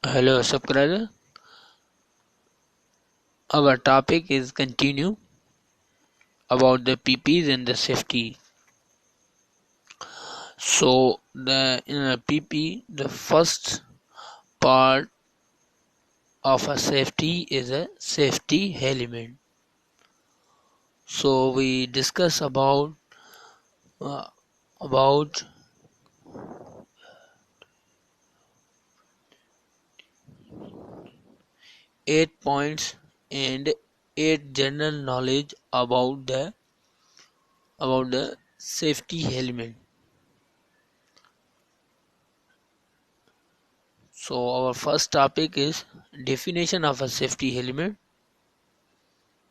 Hello subscriber, our topic is continue about the PPs and the safety. So the in a PP, the first part of a safety is a safety element. So we discuss uh, about 8 points and 8 general knowledge about the safety element. So our first topic is definition of a safety element.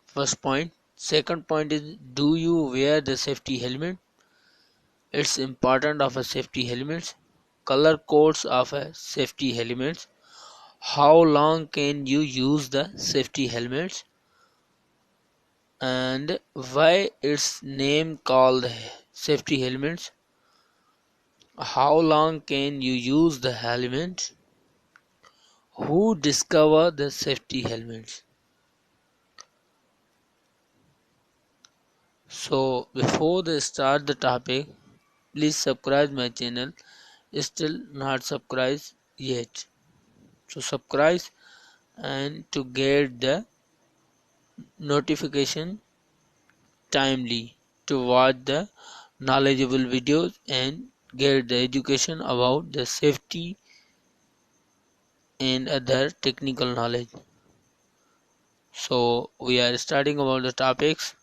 First point. Second point is, do you wear the safety helmet? It's important of a safety helmets. Color codes of a safety helmets. How long can you use the safety helmets? And why its name called safety helmets? How long can you use the helmet? Who discovered the safety helmets? So before they start the topic, please subscribe my channel. Still not subscribed yet. So subscribe and to get the notification timely to watch the knowledgeable videos and get the education about the safety and other technical knowledge. So we are starting about the topics.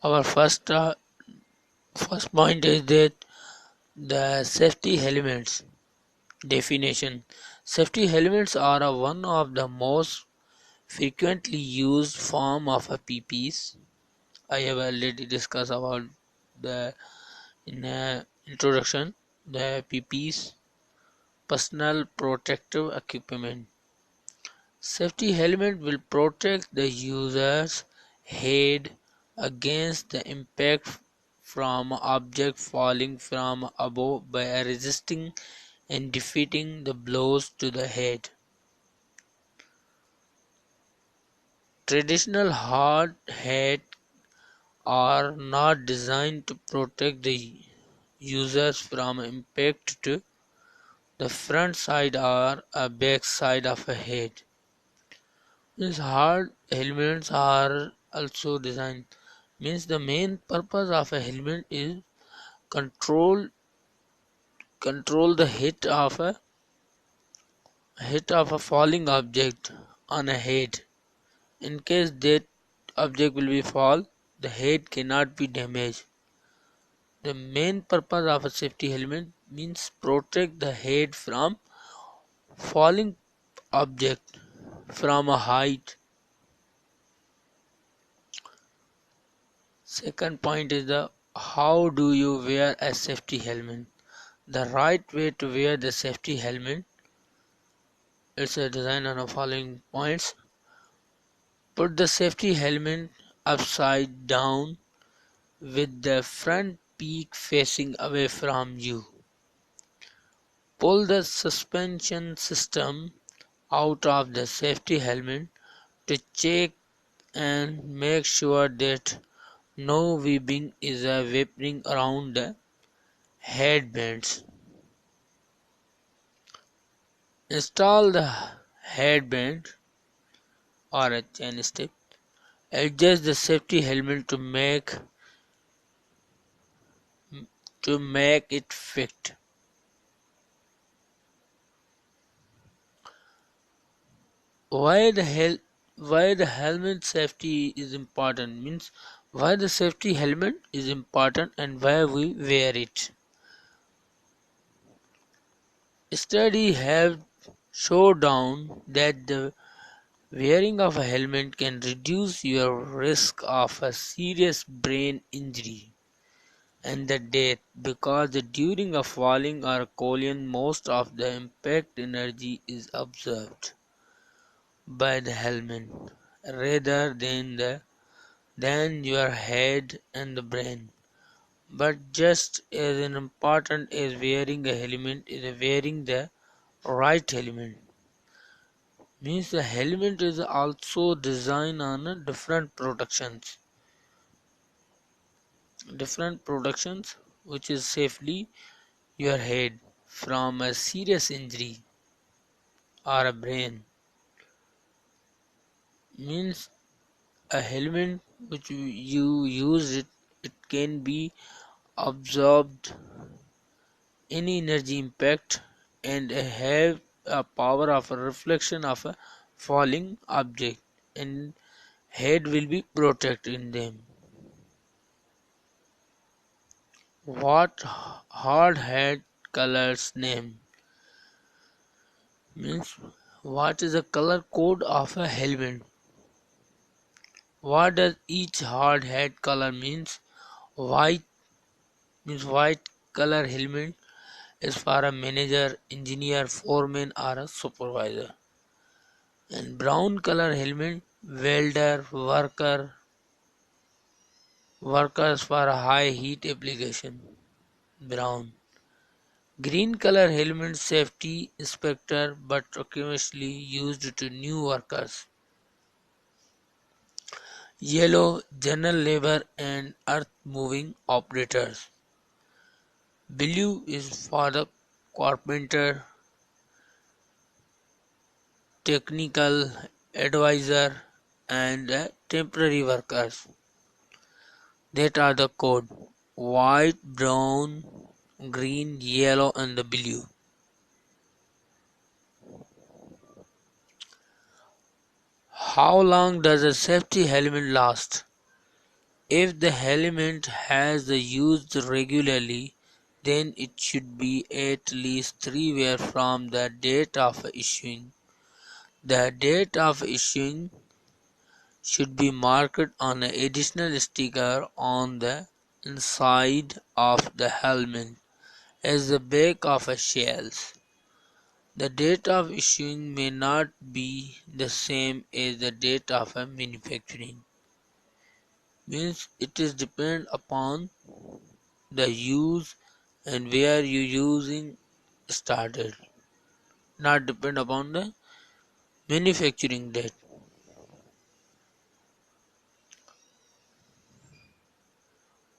Our first point is that the safety elements definition. Safety elements are one of the most frequently used form of a PPs. I have already discussed about the in introduction the PPs, personal protective equipment. Safety helmet will protect the user's head against the impact from object falling from above by resisting and defeating the blows to the head. Traditional hard hat are not designed to protect the users from impact to the front side or a back side of a head. These hard helmets are also designed means the main purpose of a helmet is control control the hit of a falling object on a head. In case that object will be fall, the head cannot be damaged. The main purpose of a safety helmet means protect the head from falling object from a height. Second point is the how do you wear a safety helmet? The right way to wear the safety helmet is a design on the following points. Put the safety helmet upside down with the front peak facing away from you. Pull the suspension system out of the safety helmet to check and make sure that no webbing is wrapping around the headbands. Install the headband or a chain strip. Adjust the safety helmet to make it fit. Why the hel why the helmet safety is important means why the safety helmet is important and why we wear it. Studies have shown down that the wearing of a helmet can reduce your risk of a serious brain injury and the death because during a falling or collision most of the impact energy is absorbed by the helmet rather than your head and the brain. But just as important as wearing a helmet is wearing the right helmet. Means the helmet is also designed on a different productions which is safely your head from a serious injury or a brain. Means a helmet which you use it can be absorbed any energy impact and have a power of a reflection of a falling object and head will be protected in them. What hard hat colors name? Means what is the color code of a helmet? What does each hard hat color means? White means white color helmet is for a manager, engineer, foreman or a supervisor. And brown color helmet welder, workers for a high heat application. Brown. Green color helmet safety inspector but occasionally used to new workers. Yellow general labor and earth moving operators. Blue is for the carpenter, technical advisor and temporary workers. That are the code: white, brown, green, yellow and the blue. How long does a safety helmet last? If the helmet has used regularly, then it should be at least 3 years from the date of issuing. The date of issuing should be marked on an additional sticker on the inside of the helmet as the back of a shell. The date of issuing may not be the same as the date of a manufacturing. Means it is depend upon the use and where you using started, not depend upon the manufacturing date.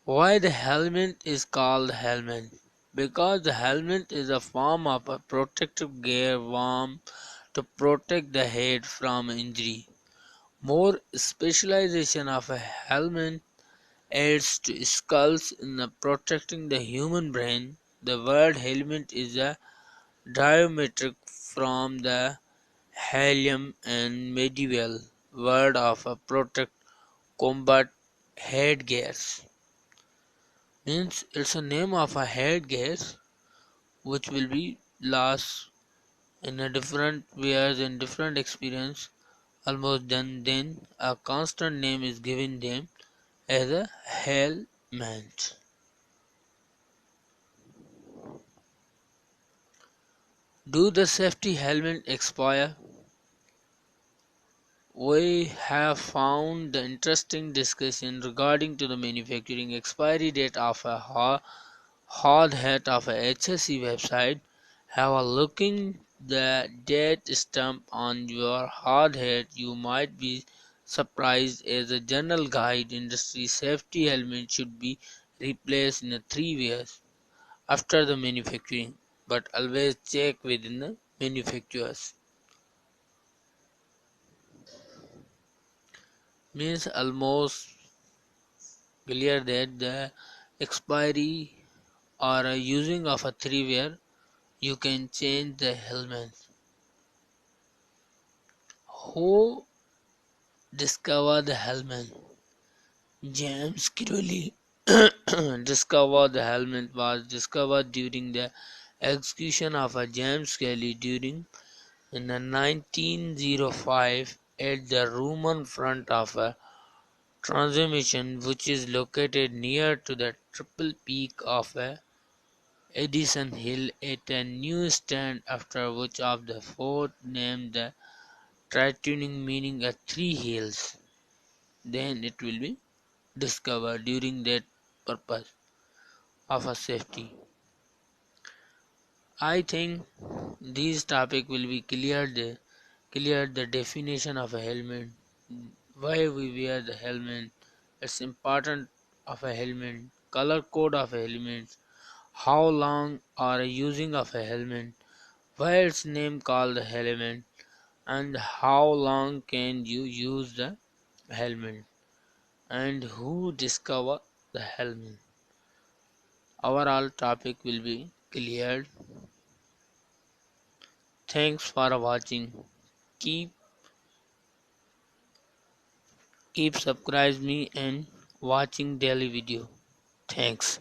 Why the helmet is called helmet? Because the helmet is a form of a protective gear worn to protect the head from injury. More specialization of a helmet adds to skulls in protecting the human brain. The word helmet is a derivative from the helium and medieval word of a protect combat headgears. Means it's a name of a headgear which will be last in a different ways and different experience almost done, then a constant name is given them as a helmet. Do the safety helmet expire? We have found the interesting discussion regarding to the manufacturing expiry date of a hard hat of a HSE website. Have a looking the date stamp on your hard hat. You might be surprised as a general guide industry safety helmet should be replaced in 3 years after the manufacturing, but always check within the manufacturers. Means almost clear that the expiry or using of a 3 year you can change the helmet. Who discovered the helmet? James Kirley discovered the helmet was discovered during the execution of a James Kelly during in the 1905 at the Roman front of a transmission which is located near to the triple peak of a Edison Hill at a new stand after which of the fort named the Trituning meaning a three hills. Then it will be discovered during that purpose. of a safety. I think this topic will be clear the definition of a helmet, why we wear the helmet, its important of a helmet, color code of a helmet, how long are using of a helmet, why its name called the helmet, and how long can you use the helmet, and who discover the helmet. Overall topic will be cleared. Thanks for watching. Keep keep subscribe me and watching daily video. Thanks.